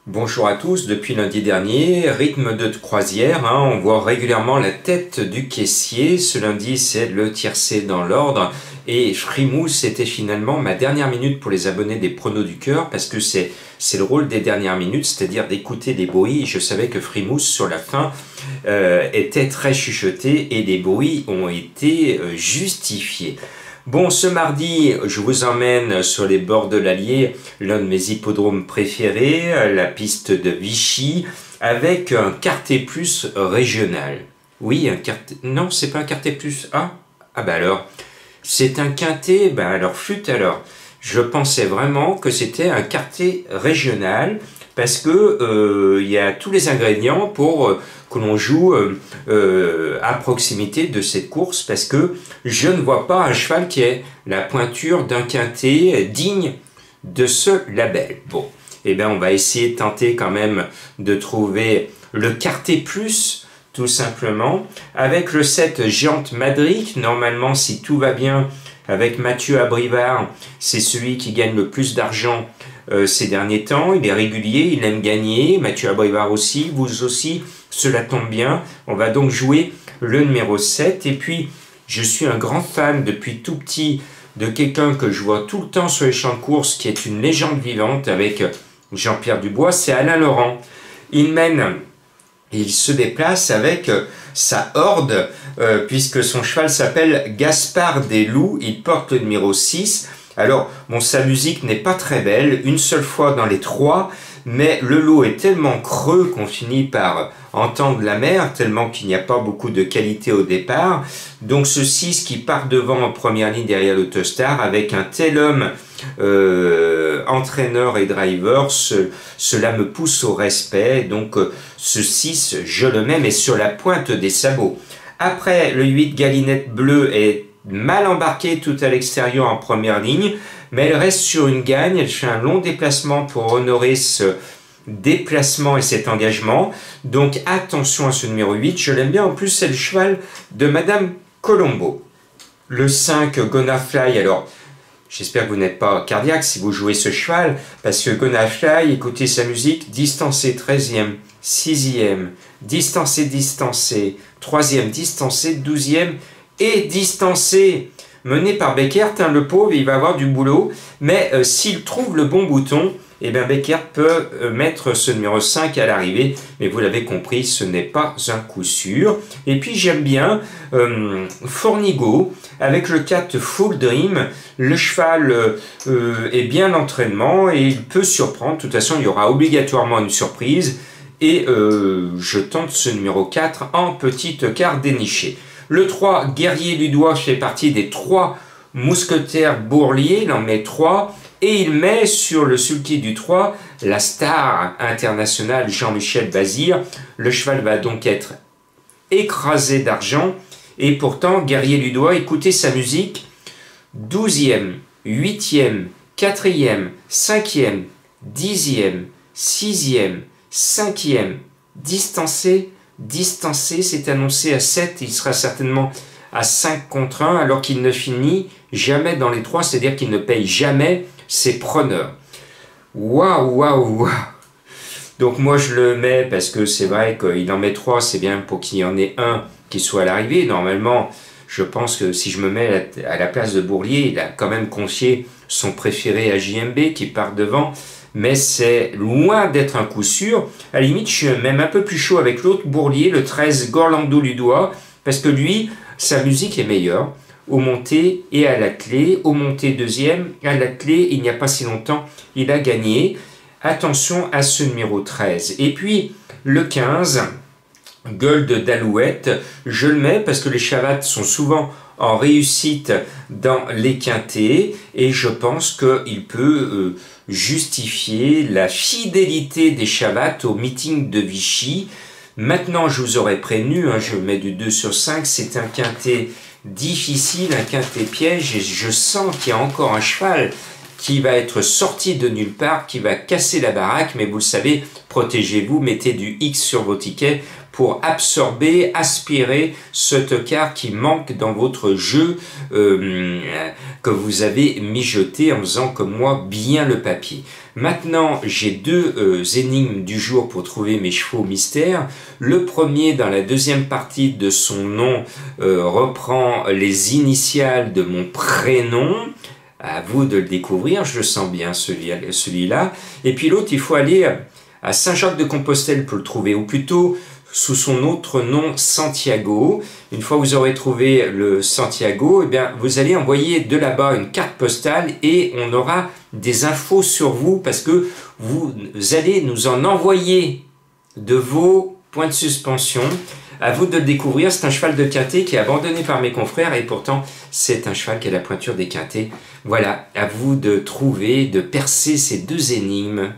Bonjour à tous, depuis lundi dernier, rythme de croisière, on voit régulièrement la tête du caissier. Ce lundi c'est le tiercé dans l'ordre et Frimousse c'était finalement ma dernière minute pour les abonnés des pronos du cœur parce que c'est le rôle des dernières minutes, c'est-à-dire d'écouter des bruits. Je savais que Frimousse sur la fin était très chuchoté et les bruits ont été justifiés. Bon, ce mardi, je vous emmène sur les bords de l'Allier, l'un de mes hippodromes préférés, la piste de Vichy, avec un quartet plus régional. Oui, un quartet... Non, c'est pas un quartet plus A? Ah bah alors, c'est un quintet, bah alors flûte alors. Je pensais vraiment que c'était un quartet régional, parce que y a tous les ingrédients pour que l'on joue à proximité de cette course, parce que je ne vois pas un cheval qui ait la pointure d'un quintet digne de ce label. Bon, eh bien on va essayer de tenter quand même de trouver le quartet plus, tout simplement, avec le 7 Géante Madrid. Normalement, si tout va bien, avec Mathieu Abrivard, c'est celui qui gagne le plus d'argent ces derniers temps. Il est régulier, il aime gagner. Mathieu Abrivard aussi, vous aussi, cela tombe bien. On va donc jouer le numéro 7. Et puis, je suis un grand fan depuis tout petit de quelqu'un que je vois tout le temps sur les champs de course, qui est une légende vivante avec Jean-Pierre Dubois, c'est Alain Laurent. Il se déplace avec sa horde, puisque son cheval s'appelle Gaspard des Loups, il porte le numéro 6. Alors, bon, sa musique n'est pas très belle, une seule fois dans les 3, mais le lot est tellement creux qu'on finit par entendre la mer, tellement qu'il n'y a pas beaucoup de qualité au départ. Donc ce 6 qui part devant en première ligne derrière l'Autostar, avec un tel homme entraîneur et driver, cela me pousse au respect. Donc ce 6, je le mets, mais sur la pointe des sabots. Après, le 8 Galinette Bleue est mal embarquée tout à l'extérieur en première ligne, mais elle reste sur une gagne. Elle fait un long déplacement pour honorer ce déplacement et cet engagement. Donc attention à ce numéro 8, je l'aime bien. En plus, c'est le cheval de Madame Colombo. Le 5 Gonna Fly, alors j'espère que vous n'êtes pas cardiaque si vous jouez ce cheval, parce que Gonna Fly, écoutez sa musique, distancé 13e, 6e, distancé, 3e, distancé, 12e et distancé. Mené par Beckert, le pauvre, il va avoir du boulot, mais s'il trouve le bon bouton, eh bien Beckert peut mettre ce numéro 5 à l'arrivée, mais vous l'avez compris, ce n'est pas un coup sûr. Et puis j'aime bien Fornigo, avec le 4 Full Dream. Le cheval est bien l'entraînement et il peut surprendre. De toute façon, il y aura obligatoirement une surprise. Et je tente ce numéro 4 en petite carte dénichée. Le 3, Guerrier Ludois, fait partie des 3 mousquetaires Bourlier, il en met 3, et il met sur le sulky du 3 la star internationale Jean-Michel Bazir. Le cheval va donc être écrasé d'argent, et pourtant, Guerrier Ludois, écoutez sa musique, 12e, 8e, 4e, 5e, 10e, 6e, 5e, distancé, c'est annoncé à 7, il sera certainement à 5 contre 1, alors qu'il ne finit jamais dans les 3, c'est-à-dire qu'il ne paye jamais ses preneurs. Waouh. Donc moi je le mets parce que c'est vrai qu'il en met 3, c'est bien pour qu'il y en ait un qui soit à l'arrivée. Normalement, je pense que si je me mets à la place de Bourlier, il a quand même confié son préféré à JMB qui part devant. Mais c'est loin d'être un coup sûr. À la limite, je suis même un peu plus chaud avec l'autre Bourlier, le 13 Gorlando Ludois, parce que lui, sa musique est meilleure, au monté et à l'attelé. Au monté deuxième, à l'attelé, il n'y a pas si longtemps, il a gagné. Attention à ce numéro 13. Et puis, le 15, Gold d'Alouette, je le mets parce que les chavates sont souvent en réussite dans les quintets, et je pense qu'il peut justifier la fidélité des chavates au meeting de Vichy. Maintenant, je vous aurais prévenu, je mets du 2 sur 5, c'est un quintet difficile, un quintet piège, et je sens qu'il y a encore un cheval qui va être sorti de nulle part, qui va casser la baraque, mais vous le savez, protégez-vous, mettez du X sur vos tickets pour absorber, aspirer ce tocard qui manque dans votre jeu que vous avez mijoté en faisant comme moi bien le papier. Maintenant, j'ai deux énigmes du jour pour trouver mes chevaux mystères. Le premier, dans la deuxième partie de son nom, reprend les initiales de mon prénom. À vous de le découvrir, je le sens bien celui-là. Et puis l'autre, il faut aller à Saint-Jacques-de-Compostelle pour le trouver, ou plutôt sous son autre nom Santiago. Une fois que vous aurez trouvé le Santiago, eh bien, vous allez envoyer de là-bas une carte postale et on aura des infos sur vous parce que vous allez nous en envoyer de vos points de suspension. À vous de le découvrir, c'est un cheval de quintet qui est abandonné par mes confrères et pourtant c'est un cheval qui a la pointure des quintets. Voilà, à vous de trouver, de percer ces deux énigmes.